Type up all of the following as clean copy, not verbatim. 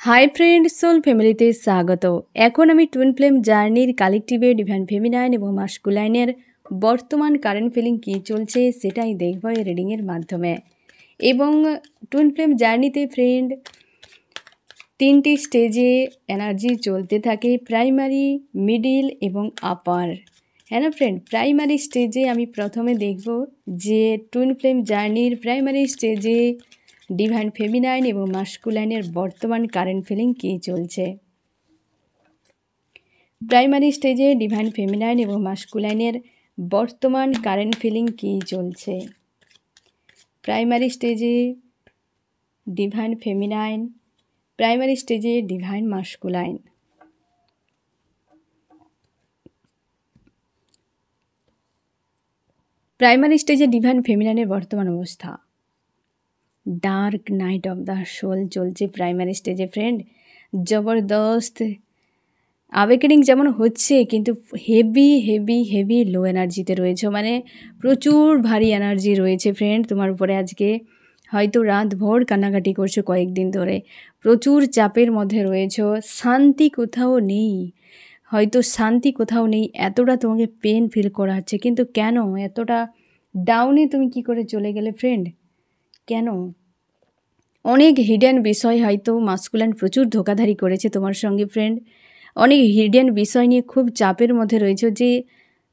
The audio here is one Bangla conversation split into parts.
হাই ফ্রেন্ড, সোল ফ্যামিলিতে স্বাগত। এখন আমি টুইন ফ্লেম জার্নির কালেকটিভে ডিভাইন ফেমিনাইন এবং মাস্কুলাইনের বর্তমান কারেন্ট ফিলিং কী চলছে সেটাই দেখব এই রিডিংয়ের মাধ্যমে। এবং টুইন ফ্লেম জার্নিতে ফ্রেন্ড 3টি স্টেজে এনার্জি চলতে থাকে, প্রাইমারি, মিডিল এবং আপার। হ্যাঁ না ফ্রেন্ড, প্রাইমারি স্টেজে আমি প্রথমে দেখব যে টুইন ফ্লেম জার্নির প্রাইমারি স্টেজে ডিভাইন ফেমিনাইন এবং মাস্কুলাইনের বর্তমান কারেন্ট ফিলিং কী চলছে। প্রাইমারি স্টেজে ডিভাইন ফেমিনাইন এবং মাস্কুলাইনের বর্তমান কারেন্ট ফিলিং কী চলছে। প্রাইমারি স্টেজে ডিভাইন ফেমিনাইন, প্রাইমারি স্টেজে ডিভাইন মাস্কুলাইন। প্রাইমারি স্টেজে ডিভাইন ফেমিনাইনের বর্তমান অবস্থা, dark night of the soul চলছে প্রাইমারি স্টেজে ফ্রেন্ড। জবরদস্ত আওয়েকেনিং যেমন হচ্ছে, কিন্তু হেভি হেভি হেভি লো এনার্জিতে রয়েছে, মানে প্রচুর ভারী এনার্জি রয়েছে ফ্রেন্ড তোমার উপরে। আজকে হয়তো রাত ভোর কান্নাকাটি করছো কয়েকদিন ধরে, প্রচুর চাপের মধ্যে রয়েছো, শান্তি কোথাও নেই, হয়তো শান্তি কোথাও নেই, এতটা তোমাকে পেন ফিল করা হচ্ছে। কিন্তু কেন এতটা ডাউনে তুমি কি করে চলে গেলে ফ্রেন্ড? কেন? অনেক হিডেন বিষয়, হয়তো মাস্কুলাইন প্রচুর ধোঁকাধারি করেছে তোমার সঙ্গে ফ্রেন্ড। অনেক হিডেন বিষয় নিয়ে খুব চাপের মধ্যে রয়েছে, যে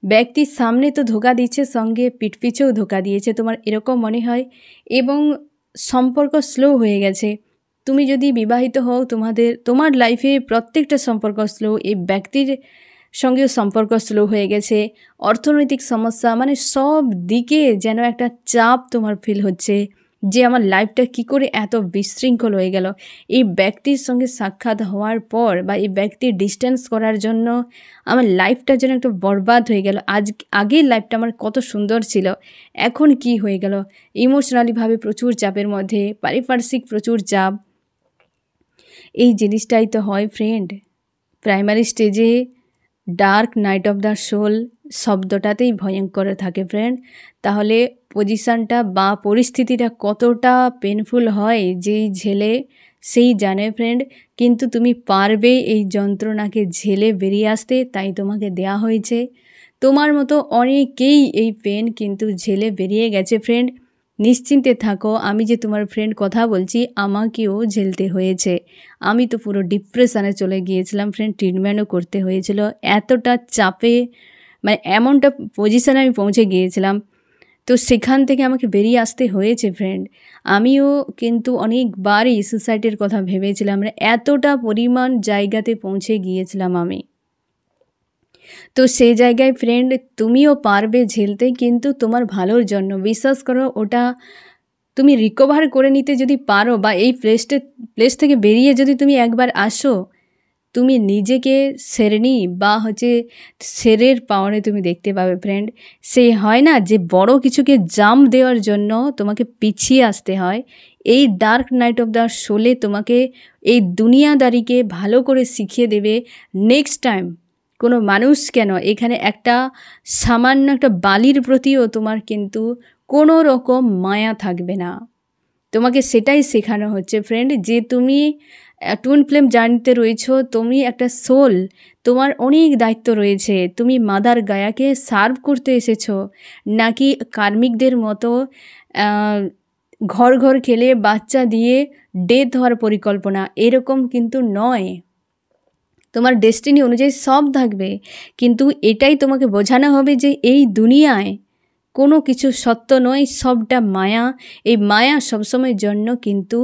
ব্যক্তির সামনে তো ধোঁকা দিচ্ছে, সঙ্গে পিঠ পিছেও ধোঁকা দিয়েছে, তোমার এরকম মনে হয়। এবং সম্পর্ক স্লো হয়ে গেছে। তুমি যদি বিবাহিত হও, তোমার লাইফে প্রত্যেকটা সম্পর্ক স্লো, এই ব্যক্তির সঙ্গেও সম্পর্ক স্লো হয়ে গেছে। অর্থনৈতিক সমস্যা, মানে সব দিকে যেন একটা চাপ তোমার ফিল হচ্ছে, যে আমার লাইফটা কি করে এত বিশৃঙ্খল হয়ে গেল। এই ব্যক্তির সঙ্গে সাক্ষাৎ হওয়ার পর বা এই ব্যক্তির ডিস্টেন্স করার জন্য আমার লাইফটা যেন একটু বরবাদ হয়ে গেল। আগের লাইফটা আমার কত সুন্দর ছিল, এখন কি হয়ে গেল। ইমোশনালিভাবে প্রচুর চাপের মধ্যে, পারিপার্শ্বিক প্রচুর চাপ, এই জিনিসটাই তো হয় ফ্রেন্ড। প্রাইমারি স্টেজে dark night of the soul শব্দটাতেই ভয়ঙ্কর থাকে ফ্রেন্ড। তাহলে পজিশানটা বা পরিস্থিতিটা কতটা পেনফুল হয় যেই ঝেলে সেই জানে ফ্রেন্ড। কিন্তু তুমি পারবে এই যন্ত্রণাকে ঝেলে বেরিয়ে আসতে, তাই তোমাকে দেয়া হয়েছে। তোমার মতো অনেকেই এই পেন কিন্তু ঝেলে বেরিয়ে গেছে ফ্রেন্ড। নিশ্চিন্তে থাকো, আমি যে তোমার ফ্রেন্ড কথা বলছি, আমাকেও ঝেলতে হয়েছে। আমি তো পুরো ডিপ্রেশনে চলে গিয়েছিলাম ফ্রেন্ড, ট্রিটমেন্টও করতে হয়েছিল। এতটা চাপে, মানে এমনটা পজিশানে আমি পৌঁছে গিয়েছিলাম, তো সেখান থেকে আমাকে বেরিয়ে আসতে হয়েছে ফ্রেন্ড। আমিও কিন্তু অনেকবারই সুসাইডের কথা ভেবেছিলাম, মানে এতটা পরিমাণ জায়গাতে পৌঁছে গিয়েছিলাম আমি। তো সেই জায়গায় ফ্রেন্ড তুমিও পারবে ঝেলতে, কিন্তু তোমার ভালোর জন্য। বিশ্বাস করো, ওটা তুমি রিকভার করে নিতে যদি পারো, বা এই প্লেস থেকে বেরিয়ে যদি তুমি একবার আসো, তুমি নিজেকে শেরনি বা শেরের পাওয়ারে তুমি দেখতে পাবে ফ্রেন্ড। সে হয় না যে বড় কিছুকে জাম্প দেওয়ার জন্য তোমাকে পিছিয়ে আসতে হয়। এই ডার্ক নাইট অফ দ্য সোলে তোমাকে এই দুনিয়াদারিকে ভালো করে শিখিয়ে দেবে। নেক্সট টাইম কোনো মানুষ কেন, এখানে একটা সামান্য একটা বালির প্রতিও তোমার কিন্তু কোনো রকম মায়া থাকবে না। তোমাকে সেটাই শেখানো হচ্ছে ফ্রেন্ড, যে তুমি টুইন ফ্লেম জার্নিতে রয়েছো, তুমি একটা সোল, তোমার অনেক দায়িত্ব রয়েছে। তুমি মাদার গায়াকে সার্ভ করতে এসেছো, নাকি কার্মিকদের মতো ঘর ঘর খেলে বাচ্চা দিয়ে ডেথ হওয়ার পরিকল্পনা, এরকম কিন্তু নয়। তোমার ডেস্টিনি অনুযায়ী সব থাকবে, কিন্তু এটাই তোমাকে বোঝানো হবে যে এই দুনিয়ায় কোনো কিছু সত্য নয়, সবটা মায়া। এই মায়া সবসময়ের জন্য কিন্তু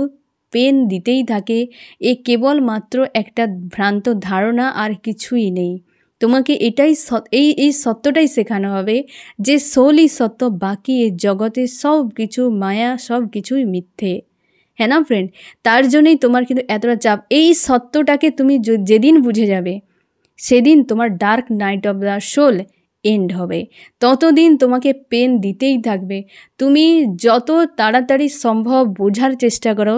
পেন দিতেই থাকে। এ কেবলমাত্র একটা ভ্রান্ত ধারণা, আর কিছুই নেই। তোমাকে এই সত্যটাই শেখানো হবে যে সোলই সত্য, বাকি এই জগতে সব কিছু মায়া, সব কিছুই মিথ্যে। হ্যাঁ না ফ্রেন্ড? তার জন্যই তোমার কিন্তু এতটা চাপ। এই সত্যটাকে তুমি যেদিন বুঝে যাবে, সেদিন তোমার dark night of the soul end হবে। ততদিন তোমাকে পেন দিতেই থাকবে। তুমি যত তাড়াতাড়ি সম্ভব বোঝার চেষ্টা করো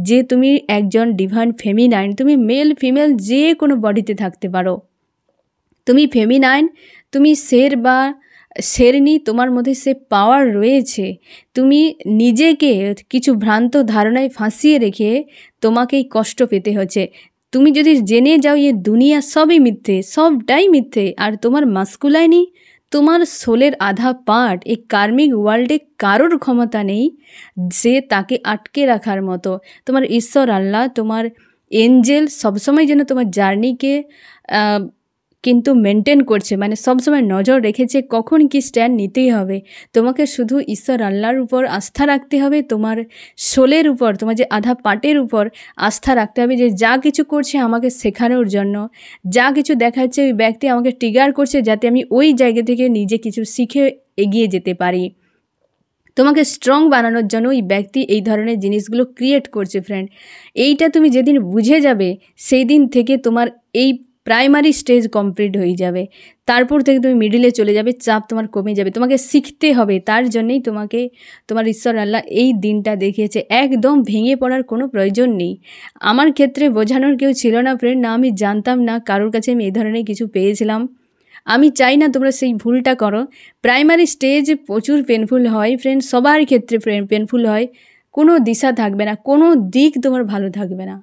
যে তুমি একজন ডিভাইন ফেমিনাইন। তুমি মেল ফিমেল যে কোনো বডিতে থাকতে পারো। তুমি ফেমিনাইন, তুমি শের বা শেরনি, তোমার মধ্যে সে পাওয়ার রয়েছে। তুমি নিজেকে কিছু ভ্রান্ত ধারণায় ফাঁসিয়ে রেখে তোমাকেই কষ্ট পেতে হচ্ছে। তুমি যদি জেনে যাও এ দুনিয়া সবই মিথ্যে, সবটাই মিথ্যে, আর তোমার মাস্কুলাইনি, তোমার সোলের আধা পার্ট এই কার্মিক ওয়ার্ল্ডে কারোর ক্ষমতা নেই যে তাকে আটকে রাখার মতো। তোমার ঈশ্বর আল্লাহ, তোমার এঞ্জেল সবসময় যেন তোমার জার্নিকে কিন্তু মেনটেন করছে, মানে সবসময় নজর রেখেছে কখন কি স্ট্যান্ড নিতেই হবে। তোমাকে শুধু ঈশ্বর আল্লাহর উপর আস্থা রাখতে হবে, তোমার সোলের উপর, তোমার যে আধা পার্টের উপর আস্থা রাখতে হবে যে যা কিছু করছে আমাকে শেখানোর জন্য, যা কিছু দেখাচ্ছে ওই ব্যক্তি আমাকে ট্রিগার করছে যাতে আমি ওই জায়গা থেকে নিজে কিছু শিখে এগিয়ে যেতে পারি। তোমাকে স্ট্রং বানানোর জন্য এই ব্যক্তি এই ধরনের জিনিসগুলো ক্রিয়েট করছে ফ্রেন্ড। এইটা তুমি যেদিন বুঝে যাবে সেই দিন থেকে তোমার এই প্রাইমারি স্টেজ কমপ্লিট হয়ে যাবে। তারপর থেকে তুমি মিডিলে চলে যাবে, চাপ তোমার কমে যাবে। তোমাকে শিখতে হবে, তার জন্যই তোমাকে তোমার ঈশ্বর আল্লাহ এই দিনটা দেখিয়েছে। একদম ভেঙে পড়ার কোনো প্রয়োজন নেই। আমার ক্ষেত্রে বোঝানোর কেউ ছিল না ফ্রেন্ড, না আমি জানতাম, না কারোর কাছে আমি এই ধরনের কিছু পেয়েছিলাম। আমি চাই না তোমরা সেই ভুলটা করো। প্রাইমারি স্টেজ প্রচুর পেনফুল হয় ফ্রেন্ড, সবার ক্ষেত্রে পেনফুল হয়। কোনো দিশা থাকবে না, কোনো দিক তোমার ভালো থাকবে না।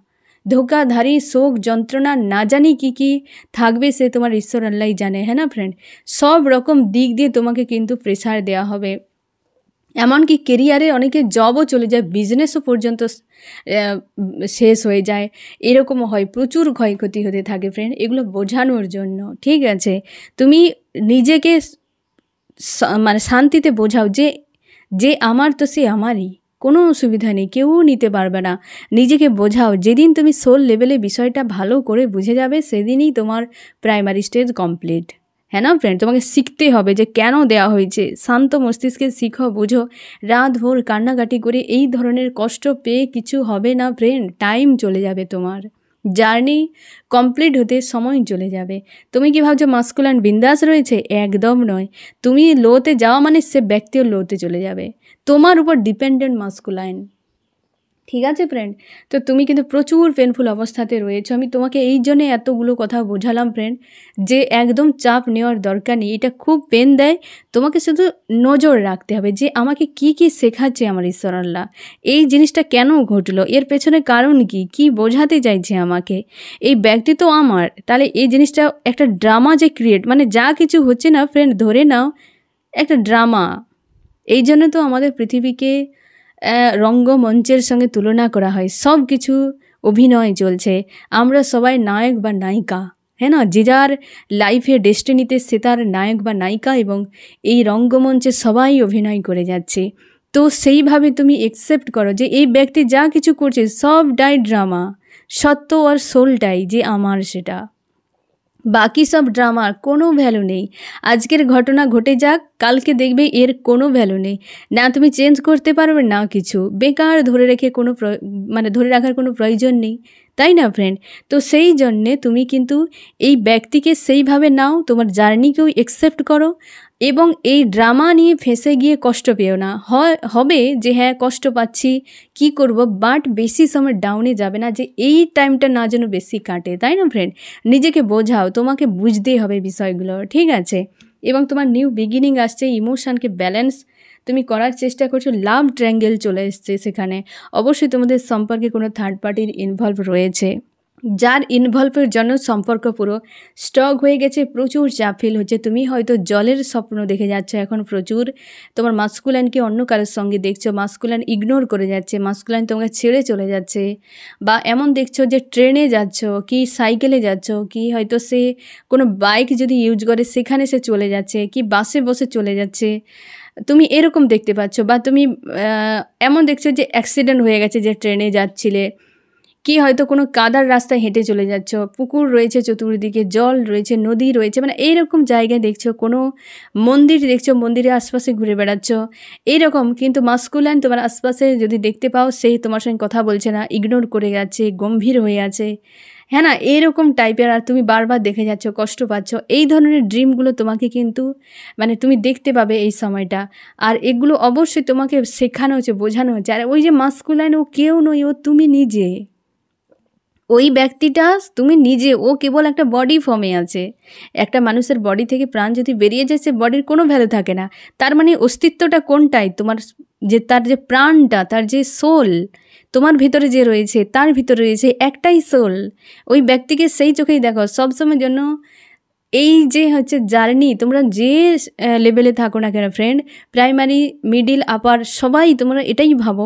ধোকাধারি, শোক, যন্ত্রণা, না জানি কি কি থাকবে সে তোমার ঈশ্বর আল্লাহই জানে, হ্যাঁ না ফ্রেন্ড। সব রকম দিক দিয়ে তোমাকে কিন্তু প্রেশার দেওয়া হবে। এমনকি কেরিয়ারে অনেকে জবও চলে যায়, বিজনেসও পর্যন্ত শেষ হয়ে যায়, এরকমও হয়। প্রচুর ক্ষয়ক্ষতি হতে থাকে ফ্রেন্ড, এগুলো বোঝানোর জন্য। ঠিক আছে, তুমি নিজেকে মানে শান্তিতে বোঝাও যে যে আমার তো সে আমারই, কোনো অসুবিধা নেই, কেউ নিতে পারবে না। নিজেকে বোঝাও, যেদিন তুমি সোল লেভেলে বিষয়টা ভালো করে বুঝে যাবে সেদিনই তোমার প্রাইমারি স্টেজ কমপ্লিট। হ্যাঁ না ফ্রেন্ড, তোমাকে শিখতে হবে যে কেন দেওয়া হয়েছে। শান্ত মস্তিষ্কে শিখো, বুঝো। রাত ভোর কান্নাকাটি করে এই ধরনের কষ্ট পেয়ে কিছু হবে না ফ্রেন্ড। টাইম চলে যাবে, তোমার জার্নি কমপ্লিট হতে সময় চলে যাবে। তুমি কি ভাবছো মাস্কুলাইন বিন্দাস রয়েছে? একদম নয়। তুমি লোতে যাওয়া মানে সে ব্যক্তিও লোতে চলে যাবে, তোমার উপর ডিপেন্ডেন্ট মাস্কুলাইন। ঠিক আছে ফ্রেন্ড, তো তুমি কিন্তু প্রচুর পেনফুল অবস্থাতে রয়েছো। আমি তোমাকে এই জন্যে এতগুলো কথা বোঝালাম ফ্রেন্ড, যে একদম চাপ নেওয়ার দরকার নেই। এটা খুব পেন দেয়, তোমাকে শুধু নজর রাখতে হবে যে আমাকে কি কি শেখাচ্ছে আমার ঈশ্বর আল্লাহ, এই জিনিসটা কেন ঘটলো, এর পেছনে কারণ কি, কি বোঝাতে চাইছে আমাকে। এই ব্যক্তি তো আমার, তাহলে এই জিনিসটা একটা ড্রামা যে ক্রিয়েট, মানে যা কিছু হচ্ছে না ফ্রেন্ড, ধরে নাও একটা ড্রামা। এই জন্য তো আমাদের পৃথিবীকে রঙ্গমঞ্চের সঙ্গে তুলনা করা হয়। সব কিছু অভিনয় চলছে, আমরা সবাই নায়ক বা নায়িকা, হ্যাঁ না। যে যার লাইফে ডেস্টিনিতে সে তার নায়ক বা নায়িকা, এবং এই রঙ্গমঞ্চে সবাই অভিনয় করে যাচ্ছে। তো সেইভাবে তুমি একসেপ্ট করো যে এই ব্যক্তি যা কিছু করছে সবটাই ড্রামা, সত্য আর সোলটাই যে আমার, সেটা বাকি সব ড্রামার কোনো ভ্যালু নেই। আজকের ঘটনা ঘটে যাক, কালকে দেখবে এর কোনো ভ্যালু নেই, না তুমি চেঞ্জ করতে পারবে না কিছু। বেকার ধরে রেখে কোনো মানে ধরে রাখার কোনো প্রয়োজন নেই, তাই না ফ্রেন্ড। তো সেই জন্যে তুমি কিন্তু এই ব্যক্তিকে সেইভাবে নাও, তোমার জার্নিকেও একসেপ্ট করো, এবং এই ড্রামা নিয়ে ফেঁসে গিয়ে কষ্ট পেও না। হবে যে হ্যাঁ কষ্ট পাচ্ছি, কি করব, বাট বেশি সময় ডাউনে যাবে না, যে এই টাইমটা না যেন বেশি কাটে, তাই না ফ্রেন্ড। নিজেকে বোঝাও, তোমাকে বুঝতেই হবে বিষয়গুলো, ঠিক আছে। এবং তোমার নিউ বিগিনিং আসছে, ইমোশনকে ব্যালেন্স তুমি করার চেষ্টা করছো। লাভ ট্রায়াঙ্গেল চলে এসছে সেখানে, অবশ্যই তোমাদের সম্পর্কে কোনো থার্ড পার্টির ইনভলভ রয়েছে, যার ইনভলভের জন্য সম্পর্ক পুরো স্টক হয়ে গেছে। প্রচুর চাপ ফিল হচ্ছে, তুমি হয়তো জলের স্বপ্ন দেখে যাচ্ছ এখন প্রচুর। তোমার মাস্কুলাইনকে অন্য কারোর সঙ্গে দেখছো, মাস্কুলাইন ইগনোর করে যাচ্ছে, মাস্কুলাইন তোমাকে ছেড়ে চলে যাচ্ছে। বা এমন দেখছো যে ট্রেনে যাচ্ছ কি সাইকেলে যাচ্ছ, কি হয়তো সে কোনো বাইক যদি ইউজ করে সেখানে সে চলে যাচ্ছে, কি বাসে বসে চলে যাচ্ছে, তুমি এরকম দেখতে পাচ্ছ। বা তুমি এমন দেখছো যে অ্যাক্সিডেন্ট হয়ে গেছে, যে ট্রেনে যাচ্ছিলে, কি হয়তো কোনো কাদার রাস্তায় হেঁটে চলে যাচ্ছ, পুকুর রয়েছে চতুর্দিকে, জল রয়েছে, নদী রয়েছে, মানে এইরকম জায়গায় দেখছো। কোনো মন্দির দেখছো, মন্দিরের আশপাশে ঘুরে বেড়াচ্ছ, এইরকম। কিন্তু মাস্কুলাইন তোমার আশপাশে যদি দেখতে পাও, সেই তোমার সঙ্গে কথা বলছে না, ইগনোর করে যাচ্ছে, গম্ভীর হয়ে আছে, হ্যাঁ না, এইরকম টাইপের। আর তুমি বারবার দেখে যাচ্ছ, কষ্ট পাচ্ছ। এই ধরনের ড্রিমগুলো তোমাকে কিন্তু মানে তুমি দেখতে পাবে এই সময়টা। আর এগুলো অবশ্যই তোমাকে শেখানো হচ্ছে, বোঝানো হচ্ছে। আর ওই যে মাস্কুলাইন, ও কেউ নয়, ও তুমি নিজে, ওই ব্যক্তিটা তুমি নিজে, ও কেবল একটা বডি ফর্মে আছে। একটা মানুষের বডি থেকে প্রাণ যদি বেরিয়ে যায়, সে বডির কোনো ভ্যালু থাকে না। তার মানে অস্তিত্বটা কোনটাই তোমার, যে তার যে প্রাণটা, তার যে সোল তোমার ভিতরে যে রয়েছে, তার ভিতরে রয়েছে একটাই সোল। ওই ব্যক্তিকে সেই চোখেই দেখো সবসময় জন্য। এই যে হচ্ছে জার্নি, তোমরা যে লেভেলে থাকো না কেন ফ্রেন্ড, প্রাইমারি, মিডিল, আপার, সবাই তোমরা এটাই ভাবো,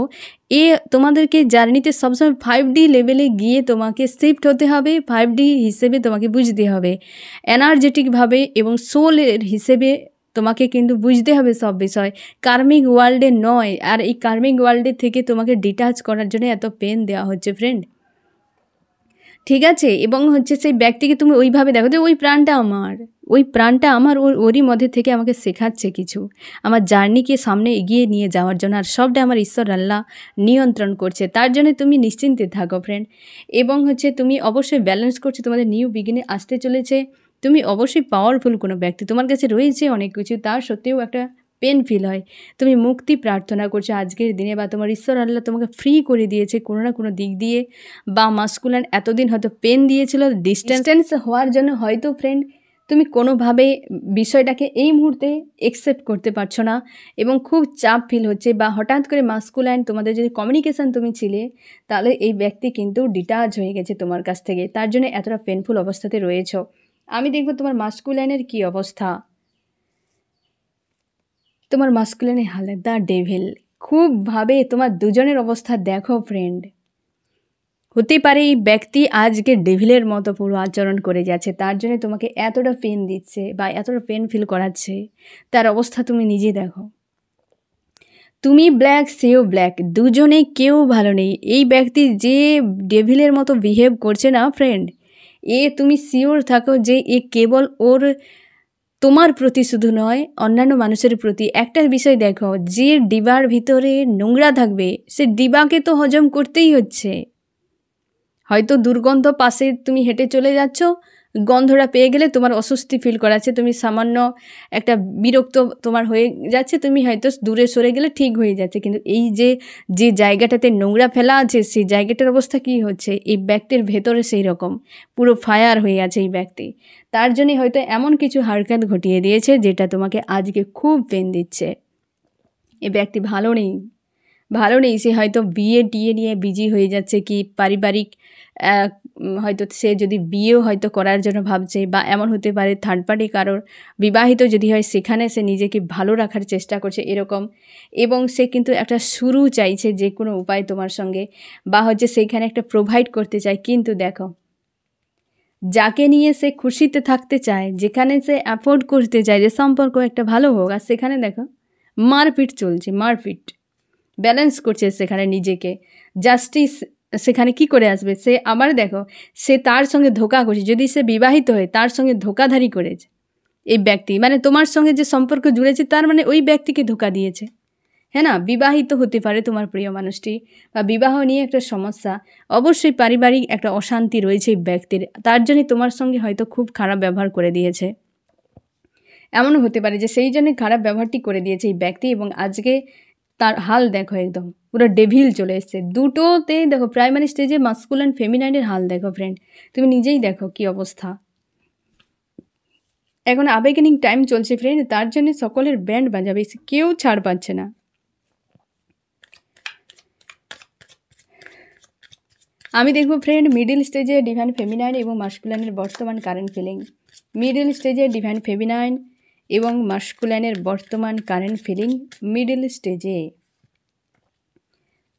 তোমাদেরকে জার্নিতে সবসময় 5D লেভেলে গিয়ে তোমাকে শিফট হতে হবে। 5D হিসেবে তোমাকে বুঝতে হবে, এনার্জেটিকভাবে এবং সোলের হিসেবে তোমাকে কিন্তু বুঝতে হবে সব বিষয়, কার্মিক ওয়ার্ল্ডে নয়। আর এই কার্মিক ওয়ার্ল্ডে থেকে তোমাকে ডিটাচ করার জন্য এত পেন দেওয়া হচ্ছে ফ্রেন্ড, ঠিক আছে? এবং হচ্ছে সেই ব্যক্তিকে তুমি ওইভাবে দেখো যে ওই প্রাণটা আমার, ওই প্রাণটা আমার, ওরই মধ্যে থেকে আমাকে শেখাচ্ছে কিছু, আমার জার্নিকে সামনে এগিয়ে নিয়ে যাওয়ার জন্য। আর সবটা আমার ঈশ্বর আল্লাহ নিয়ন্ত্রণ করছে, তার জন্য তুমি নিশ্চিন্তে থাকো ফ্রেন্ড। এবং হচ্ছে তুমি অবশ্যই ব্যালেন্স করছো, তোমাদের নিউ বিগিনে আসতে চলেছে। তুমি অবশ্যই পাওয়ারফুল কোনো ব্যক্তি, তোমার কাছে রয়েছে অনেক কিছু, তার সত্ত্বেও একটা পেন ফিল হয়। তুমি মুক্তি প্রার্থনা করছো আজকের দিনে, বা তোমার ঈশ্বর আল্লাহ তোমাকে ফ্রি করে দিয়েছে কোনো না কোনো দিক দিয়ে। বা মাস্কুলান এতদিন হয়তো পেন দিয়েছিল, ডিস্টেন্স হওয়ার জন্য হয়তো ফ্রেন্ড তুমি কোনোভাবে বিষয়টাকে এই মুহূর্তে একসেপ্ট করতে পারছো না এবং খুব চাপ ফিল হচ্ছে। বা হঠাৎ করে মাস্কুলাইন, তোমাদের যদি কমিউনিকেশান তুমি ছিলে, তাহলে এই ব্যক্তি কিন্তু ডিটাচ হয়ে গেছে তোমার কাছ থেকে, তার জন্য এতটা পেনফুল অবস্থাতে রয়েছো। আমি দেখব তোমার মাস্কুলাইনের কী অবস্থা। তোমার মাস্কুলাইনের হালত, দ্য ডেভিল। খুবভাবে তোমার দুজনের অবস্থা দেখো ফ্রেন্ড, হতে পারে এই ব্যক্তি আজকে ডেভিলের মতো পুরো আচরণ করে যাচ্ছে, তার জন্য তোমাকে এতটা পেন দিচ্ছে বা এতটা পেন ফিল করাচ্ছে। তার অবস্থা তুমি নিজে দেখো। তুমি ব্ল্যাক, সেও ব্ল্যাক, দুজনে কেউ ভালো নেই। এই ব্যক্তি যে ডেভিলের মতো বিহেভ করছে না ফ্রেন্ড, তুমি শিওর থাকো যে কেবল ওর তোমার প্রতি শুধু নয়, অন্যান্য মানুষের প্রতি। একটা বিষয় দেখো, যে ডিবার ভিতরে নোংরা থাকবে, সে ডিবাকে তো হজম করতেই হচ্ছে। হয়তো দুর্গন্ধ পাশে তুমি হেঁটে চলে যাচ্ছ, গন্ধটা পেয়ে গেলে তোমার অস্বস্তি ফিল করাচ্ছে, তুমি সামান্য একটা বিরক্ত তোমার হয়ে যাচ্ছে, তুমি হয়তো দূরে সরে গেলে ঠিক হয়ে যাচ্ছে। কিন্তু এই যে জায়গাটাতে নোংরা ফেলা আছে, সেই জায়গাটার অবস্থা কী হচ্ছে, এই ব্যক্তির ভেতরে সেই রকম পুরো ফায়ার হয়ে আছে এই ব্যক্তি। তার জন্যই হয়তো এমন কিছু হারকাত ঘটিয়ে দিয়েছে যেটা তোমাকে আজকে খুব পেন দিচ্ছে। এই ব্যক্তি ভালো নেই, ভালো নেই। সে হয়তো টিয়ে নিয়ে বিজি হয়ে যাচ্ছে, কি পারিবারিক হয়তো সে যদি বিয়েও হয়তো করার জন্য ভাবছে, বা এমন হতে পারে থার্ড পার্টি কারোর বিবাহিত যদি হয়, সেখানে সে নিজেকে ভালো রাখার চেষ্টা করছে এরকম। এবং সে কিন্তু একটা শুরু চাইছে যে কোনো উপায় তোমার সঙ্গে, বা হচ্ছে সেইখানে একটা প্রোভাইড করতে চায়। কিন্তু দেখো, যাকে নিয়ে সে খুশিতে থাকতে চায়, যেখানে সে অ্যাফোর্ড করতে চায় যে সম্পর্ক একটা ভালো হোক, আর সেখানে দেখো মারপিট চলছে, মারপিট। ব্যালেন্স করছে সেখানে নিজেকে, জাস্টিস সেখানে কি করে আসবে সে? আবার দেখো, সে তার সঙ্গে ধোঁকা করছে। যদি সে বিবাহিত হয়, তার সঙ্গে ধোঁকাধারি করেছে এই ব্যক্তি, মানে তোমার সঙ্গে যে সম্পর্ক জুড়েছে, তার মানে ওই ব্যক্তিকে ধোঁকা দিয়েছে, হ্যাঁ না? বিবাহিত হতে পারে তোমার প্রিয় মানুষটি, বা বিবাহ নিয়ে একটা সমস্যা, অবশ্যই পারিবারিক একটা অশান্তি রয়েছে এই ব্যক্তির, তার জন্য তোমার সঙ্গে হয়তো খুব খারাপ ব্যবহার করে দিয়েছে। এমনও হতে পারে যে সেই জন্য খারাপ ব্যবহারটি করে দিয়েছে এই ব্যক্তি, এবং আজকে তার হাল দেখো, একদম পুরো ডেভিল চলে এসছে দুটোতেই। দেখো প্রাইমারি স্টেজে মাস্কুলাইন ফেমিনাইনের হাল দেখো ফ্রেন্ড, তুমি নিজেই দেখো কি অবস্থা। এখন আবেগেনিং টাইম চলছে ফ্রেন্ড, তার জন্য সকলের ব্যান্ড বাজাবে, কেউ ছাড় পাচ্ছে না। আমি দেখবো ফ্রেন্ড মিডিল স্টেজে ডিভাইন ফেমিনাইন এবং মাস্কুলাইনের বর্তমান কারেন্ট ফিলিং। মিডিল স্টেজে ডিভাইন ফেমিনাইন এবং মাস্কুলাইনের বর্তমান কারেন্ট ফিলিং।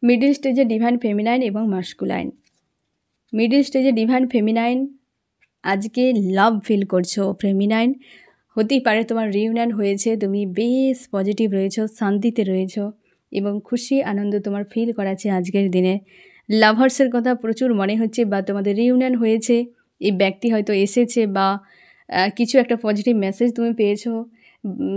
মিডিল স্টেজে ডিভাইন ফেমিনাইন এবং মাস্কুলাইন। মিডিল স্টেজে ডিভাইন ফেমিনাইন আজকে লাভ ফিল করছো। ফেমিনাইন হতেই পারে তোমার রিউনিয়ন হয়েছে, তুমি বেশ পজিটিভ রয়েছো, শান্তিতে রয়েছো এবং খুশি আনন্দ তোমার ফিল করাচ্ছে আজকের দিনে। লাভার্সের কথা প্রচুর মনে হচ্ছে, বা তোমাদের রিউনিয়ন হয়েছে, এই ব্যক্তি হয়তো এসেছে, বা কিছু একটা পজিটিভ মেসেজ তুমি পেয়েছো।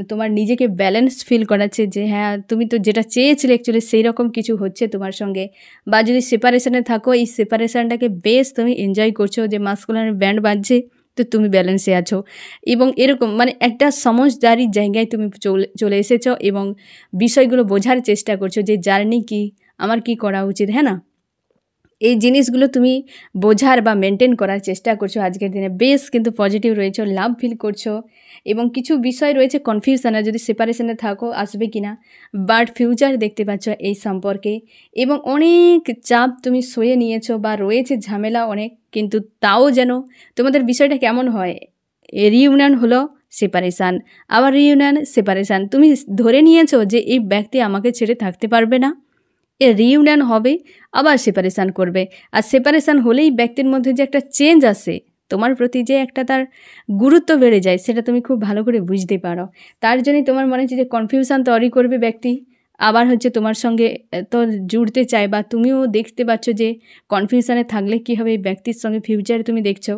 তোমার নিজেকে ব্যালেন্স ফিল করাচ্ছে যে হ্যাঁ, তুমি তো যেটা চেয়েছিলে অ্যাকচুয়ালি সেই রকম কিছু হচ্ছে তোমার সঙ্গে। বা যদি সেপারেশনে থাকো, এই সেপারেশনটাকে বেশ তুমি এনজয় করছো, যে মাস্কুলাইনের ব্যান্ড বাজছে তো তুমি ব্যালেন্সে আছো, এবং এরকম মানে একটা সমঝদারির জায়গায় তুমি চলে এসেছো এবং বিষয়গুলো বোঝার চেষ্টা করছো যে জার্নি কি, আমার কি করা উচিত, হ্যাঁ না? এই জিনিসগুলো তুমি বোঝার বা মেনটেন করার চেষ্টা করছো আজকের দিনে। বেশ কিন্তু পজিটিভ রয়েছো, লাভ ফিল করছো এবং কিছু বিষয় রয়েছে কনফিউশনে, যদি সেপারেশনে থাকো আসবে কি না, বাট ফিউচার দেখতে পাচ্ছ এই সম্পর্কে এবং অনেক চাপ তুমি সয়ে নিয়েছো বা রয়েছে ঝামেলা অনেক, কিন্তু তাও যেন তোমাদের বিষয়টা কেমন হয়, রিইউনিয়ন হলো, সেপারেশান, আবার রিইউনিয়ন, সেপারেশান। তুমি ধরে নিয়েছো যে এই ব্যক্তি আমাকে ছেড়ে থাকতে পারবে না, রিইউনিয়ন হবে, আবার সেপারেশান করবে। আর সেপারেশান হলেই ব্যক্তির মধ্যে যে একটা চেঞ্জ আসে, তোমার প্রতি যে একটা তার গুরুত্ব বেড়ে যায়, সেটা তুমি খুব ভালো করে বুঝতে পারো। তার জন্যই তোমার মনে হচ্ছে যে কনফিউশন তৈরি করবে ব্যক্তি, আবার হচ্ছে তোমার সঙ্গে তো জুড়তে চায়, বা তুমিও দেখতে পাচ্ছ যে কনফিউশনে থাকলে কী হবে, এই ব্যক্তির সঙ্গে ফিউচারে তুমি দেখছো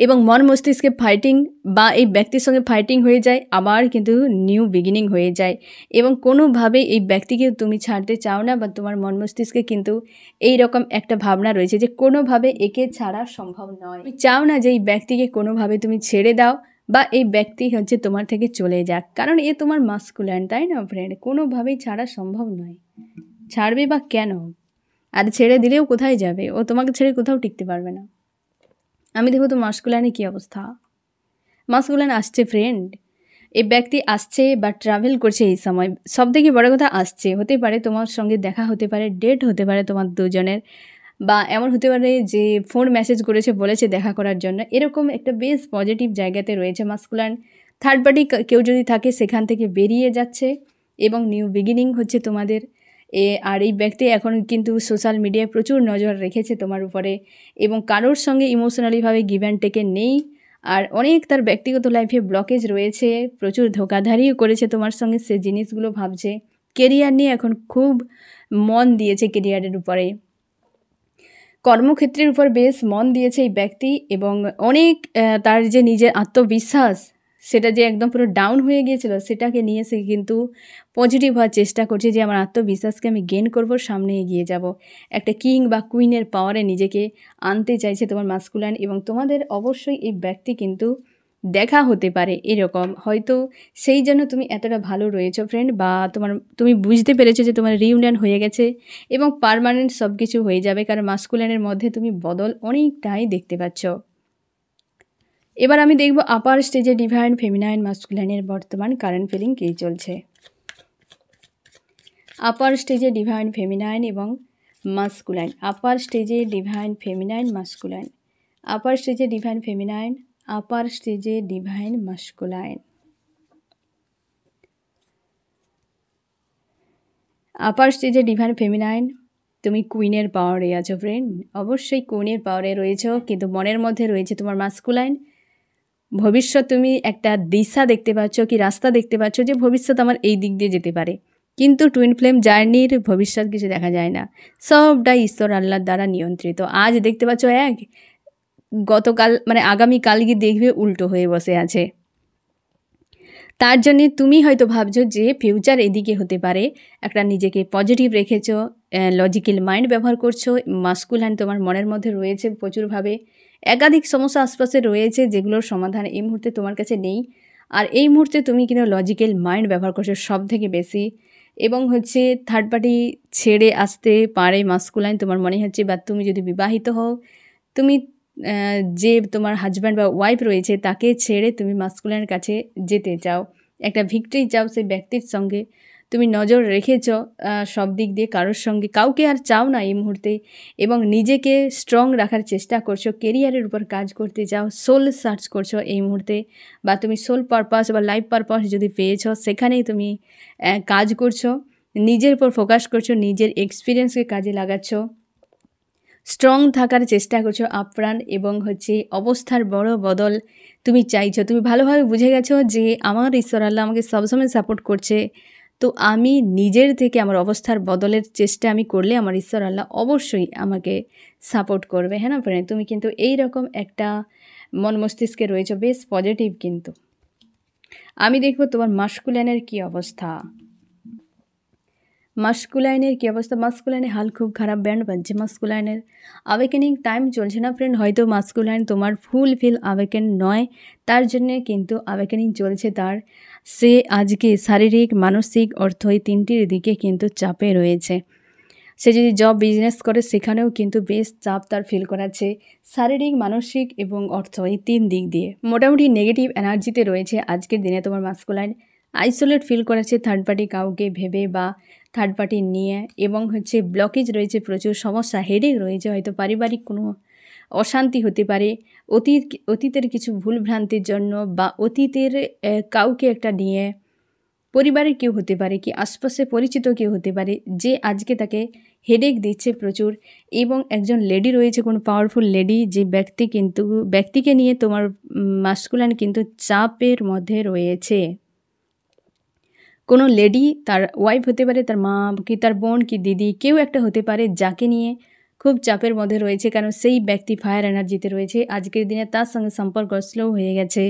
এবং মন মস্তিষ্কে ফাইটিং বা এই ব্যক্তির সঙ্গে ফাইটিং হয়ে যায়, আবার কিন্তু নিউ বিগিনিং হয়ে যায় এবং কোনোভাবে এই ব্যক্তিকে তুমি ছাড়তে চাও না, বা তোমার মন মস্তিষ্কে কিন্তু এই রকম একটা ভাবনা রয়েছে যে কোনোভাবে একে ছাড়া সম্ভব নয়। তুমি চাও না যে এই ব্যক্তিকে কোনোভাবে তুমি ছেড়ে দাও বা এই ব্যক্তি হচ্ছে তোমার থেকে চলে যাক, কারণ এ তোমার মাস্কুলাইন, তাই না ফ্রেন্ড? কোনোভাবেই ছাড়া সম্ভব নয়। ছাড়বে বা কেন? আর ছেড়ে দিলেও কোথায় যাবে? ও তোমাকে ছেড়ে কোথাও টিকতে পারবে না। আমি দেখো তো মাস্কুলাইনে কী অবস্থা। মাস্কুলাইন আসছে ফ্রেন্ড, এই ব্যক্তি আসছে বা ট্রাভেল করছে এই সময়। সব থেকে বড় কথা আসছে, হতে পারে তোমার সঙ্গে দেখা হতে পারে, ডেট হতে পারে তোমার দুজনের, বা এমন হতে পারে যে ফোন মেসেজ করেছে, বলেছে দেখা করার জন্য। এরকম একটা বেশ পজিটিভ জায়গাতে রয়েছে মাস্কুলাইন। থার্ড পার্টি কেউ যদি থাকে সেখান থেকে বেরিয়ে যাচ্ছে এবং নিউ বিগিনিং হচ্ছে তোমাদের। আর এই ব্যক্তি এখন কিন্তু সোশ্যাল মিডিয়ায় প্রচুর নজর রেখেছে তোমার উপরে এবং কারোর সঙ্গে ইমোশনালিভাবে গিভ অ্যান্ড টেকে নেই। আর অনেক তার ব্যক্তিগত লাইফে ব্লকেজ রয়েছে, প্রচুর ধোঁকাধারিও করেছে তোমার সঙ্গে, সে জিনিসগুলো ভাবছে। কেরিয়ার নিয়ে এখন খুব মন দিয়েছে, কেরিয়ারের উপরে, কর্মক্ষেত্রের উপর বেশ মন দিয়েছে এই ব্যক্তি এবং অনেক তার যে নিজের আত্মবিশ্বাস, সেটা যে একদম পুরো ডাউন হয়ে গিয়েছিল, সেটাকে নিয়ে সে কিন্তু পজিটিভ হওয়ার চেষ্টা করছে যে আমার আত্মবিশ্বাসকে আমি গেইন করব, সামনে এগিয়ে যাব। একটা কিং বা কুইনের পাওয়ারে নিজেকে আনতে চাইছে তোমার মাস্কুলাইন এবং তোমাদের অবশ্যই এই ব্যক্তি কিন্তু দেখা হতে পারে এরকম, হয়তো সেই জন্য তুমি এতটা ভালো রয়েছো ফ্রেন্ড, বা তুমি বুঝতে পেরেছো যে তোমার রিইউনিয়ন হয়ে গেছে এবং পার্মানেন্ট সব কিছু হয়ে যাবে, কারণ মাস্কুলাইনের মধ্যে তুমি বদল অনেকটাই দেখতে পাচ্ছ। এবার আমি দেখব আপার স্টেজে ডিভাইন ফেমিনাইন মাস্কুলাইনের বর্তমান কারেন্ট ফিলিং কী চলছে। আপার স্টেজে ডিভাইন ফেমিনাইন এবং মাস্কুলাইন, আপার স্টেজে ডিভাইন ফেমিনাইন মাস্কুলাইন, আপার স্টেজে ডিভাইন ফেমিনাইন, আপার স্টেজে ডিভাইন মাস্কুলাইন। আপার স্টেজে ডিভাইন ফেমিনাইন, তুমি কুইনের পাওয়ারে আছো ফ্রেন্ড, অবশ্যই কুইনের পাওয়ারে রয়েছো, কিন্তু মনের মধ্যে রয়েছে তোমার মাস্কুলাইন। ভবিষ্যৎ তুমি একটা দিশা দেখতে পাচ্ছ, কি রাস্তা দেখতে পাচ্ছ যে ভবিষ্যৎ আমার এই দিক দিয়ে যেতে পারে, কিন্তু টুইন ফ্লেম জার্নির ভবিষ্যৎ কিছু দেখা যায় না, সবটাই ঈশ্বর আল্লাহর দ্বারা নিয়ন্ত্রিত। আজ দেখতে পাচ্ছ এক, গতকাল মানে আগামীকাল গিয়ে দেখবে উল্টো হয়ে বসে আছে। তার জন্যে তুমি হয়তো ভাবছো যে ফিউচার এদিকে হতে পারে, একটা নিজেকে পজিটিভ রেখেছো, লজিক্যাল মাইন্ড ব্যবহার করছো, মাস্কুলাইন তোমার মনের মধ্যে রয়েছে প্রচুরভাবে, একাধিক সমস্যা আশপাশে রয়েছে যেগুলোর সমাধান এই মুহূর্তে তোমার কাছে নেই। আর এই মুহূর্তে তুমি কিন্তু লজিক্যাল মাইন্ড ব্যবহার করছো সব থেকে বেশি, এবং হচ্ছে থার্ড পার্টি ছেড়ে আসতে পারে মাস্কুলাইন তোমার মনে হচ্ছে, বা তুমি যদি বিবাহিত হও, তুমি যে তোমার হাজব্যান্ড বা ওয়াইফ রয়েছে তাকে ছেড়ে তুমি মাস্কুলাইনের কাছে যেতে চাও, একটা ভিক্টরি চাও সেই ব্যক্তির সঙ্গে, তুমি নজর রেখেছ সব দিক দিয়ে, কারোর সঙ্গে কাউকে আর চাও না এই মুহূর্তে, এবং নিজেকে স্ট্রং রাখার চেষ্টা করছো, কেরিয়ারের উপর কাজ করতে চাও, সোল সার্চ করছো এই মুহূর্তে, বা তুমি সোল পারপাস বা লাইফ পারপাস যদি পেয়েছো সেখানেই তুমি কাজ করছো, নিজের উপর ফোকাস করছো, নিজের এক্সপিরিয়েন্সকে কাজে লাগাচ্ছ, স্ট্রং থাকার চেষ্টা করছো আপ্রাণ, এবং হচ্ছে অবস্থার বড় বদল তুমি চাইছো। তুমি ভালোভাবে বুঝে গেছো যে আমার ঈশ্বর আল্লাহ আমাকে সবসময় সাপোর্ট করছে, তো আমি নিজের থেকে আমার অবস্থার বদলের চেষ্টা আমি করলে আমার ঈশ্বর আল্লাহ অবশ্যই আমাকে সাপোর্ট করবে। হ্যাঁ না ফ্রেন্ড, তুমি কিন্তু এই রকম একটা মন মস্তিষ্কে রয়েছো, বেশ পজিটিভ। কিন্তু আমি দেখব তোমার মাস্কুলাইনের কী অবস্থা, মাস্কুলাইনের কী অবস্থা। মাস্কুলাইনের হাল খুব খারাপ, ব্যান্ড বাজছে মাস্কুলাইনের, আওয়েকেনিং টাইম চলছে না ফ্রেন্ড, হয়তো মাস্কুলাইন তোমার ফুলফিল আওয়েকেন নয়, তার জন্যে কিন্তু আওয়েকেনিং চলছে তার, সে আজকে শারীরিক মানসিক অর্থ এই তিনটির দিকে কিন্তু চাপে রয়েছে। সে যদি জব বিজনেস করে সেখানেও কিন্তু বেশ চাপ তার ফিল করাচ্ছে, শারীরিক, মানসিক এবং অর্থ, এই 3 দিক দিয়ে। মোটামুটি নেগেটিভ এনার্জিতে রয়েছে আজকের দিনে তোমার মাস্কুলাইন। আইসোলেট ফিল করাচ্ছে থার্ড পার্টি কাউকে ভেবে বা থার্ড পার্টি নিয়ে, এবং ব্লকেজ রয়েছে, প্রচুর সমস্যা, হেডেক রয়েছে, হয়তো পারিবারিক কোনো অশান্তি হতে পারে, অতীতের কিছু ভুলভ্রান্তির জন্য, বা অতীতের কাউকে একটা নিয়ে, পরিবারের কেউ হতে পারে কি আশপাশে পরিচিত কেউ হতে পারে যে আজকে তাকে হেডেক দিচ্ছে প্রচুর। এবং একজন লেডি রয়েছে, কোনো পাওয়ারফুল লেডি, যে ব্যক্তিকে নিয়ে তোমার মাস্কুলাইন কিন্তু চাপের মধ্যে রয়েছে। কোনো লেডি, তার ওয়াইফ হতে পারে, তার মা কি তার বোন কি দিদি, কেউ একটা হতে পারে যাকে নিয়ে খুব চাপের মধ্যে রয়েছে, কারণ সেই ব্যক্তি ফায়ার এনার্জিতে রয়েছে। আজকের দিনে তার সঙ্গে সম্পর্ক স্লো হয়ে গেছে।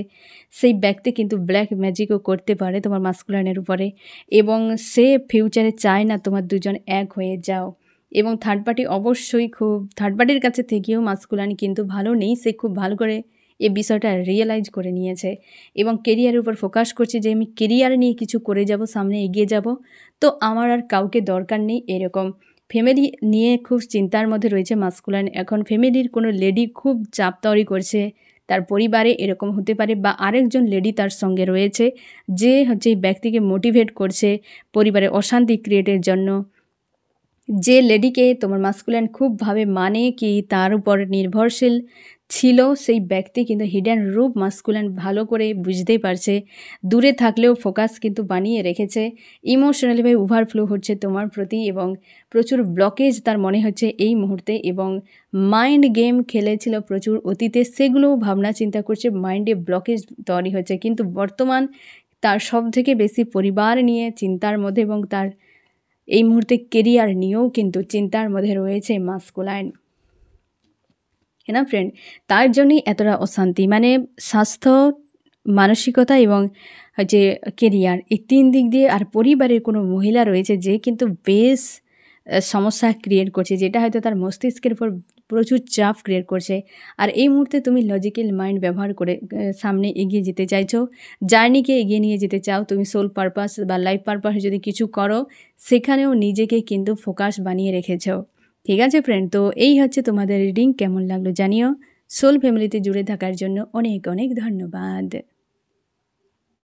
সেই ব্যক্তি কিন্তু ব্ল্যাক ম্যাজিকও করতে পারে তোমার মাস্কুলাইনের উপরে, এবং সে ফিউচারে চায় না তোমার দুজন এক হয়ে যাও। এবং থার্ড পার্টি অবশ্যই থার্ড পার্টির কাছে থেকেও মাস্কুলাইন কিন্তু ভালো নেই, সে খুব ভালো করে এই বিষয়টা রিয়েলাইজ করে নিয়েছে এবং কেরিয়ারের উপর ফোকাস করছে যে আমি কেরিয়ার নিয়ে কিছু করে যাব, সামনে এগিয়ে যাব, তো আমার আর কাউকে দরকার নেই। এরকম ফ্যামিলি নিয়ে খুব চিন্তার মধ্যে রয়েছে মাস্কুলাইন। এখন ফ্যামিলির কোনো লেডি খুব চাপ তৈরি করছে তার পরিবারে, এরকম হতে পারে, বা আরেকজন লেডি তার সঙ্গে রয়েছে যে এই ব্যক্তিকে মোটিভেট করছে পরিবারে অশান্তি ক্রিয়েটের জন্য। যে লেডিকে তোমার মাস্কুলাইন খুবভাবে মানে কি তার উপর নির্ভরশীল ছিল, সেই ব্যক্তি কিন্তু হিডেন রূপ মাস্কুলাইন ভালো করে বুঝতেই পারছে। দূরে থাকলেও ফোকাস কিন্তু বানিয়ে রেখেছে। ইমোশনালিভাবে ওভারফ্লো হচ্ছে তোমার প্রতি, এবং প্রচুর ব্লকেজ তার মনে হচ্ছে এই মুহূর্তে, এবং মাইন্ড গেম খেলেছিল প্রচুর অতীতে, সেগুলোও ভাবনা চিন্তা করছে, মাইন্ডে ব্লকেজ তৈরি হচ্ছে। কিন্তু বর্তমান তার সবথেকে বেশি পরিবার নিয়ে চিন্তার মধ্যে, এবং তার এই মুহূর্তে কেরিয়ার নিয়েও কিন্তু চিন্তার মধ্যে রয়েছে মাস্কুলাইন। হ্যাঁ না ফ্রেন্ড, তার জন্যই এতটা অশান্তি, মানে স্বাস্থ্য, মানসিকতা এবং কেরিয়ার, এই 3 দিক দিয়ে। আর পরিবারের কোনো মহিলা রয়েছে যে কিন্তু বেশ সমস্যা ক্রিয়েট করছে, যেটা হয়তো তার মস্তিষ্কের উপর প্রচুর চাপ ক্রিয়েট করছে। আর এই মুহূর্তে তুমি লজিক্যাল মাইন্ড ব্যবহার করে সামনে এগিয়ে যেতে চাইছো, জার্নিকে এগিয়ে নিয়ে যেতে চাও। তুমি সোল পারপাস বা লাইফ পারপাস যদি কিছু করো, সেখানেও নিজেকে কিন্তু ফোকাস বানিয়ে রেখেছো। ঠিক আছে ফ্রেন্ড, তো এই হচ্ছে তোমাদের রিডিং। কেমন লাগলো জানিও। সোল ফ্যামিলিতে জুড়ে থাকার জন্য অনেক অনেক ধন্যবাদ।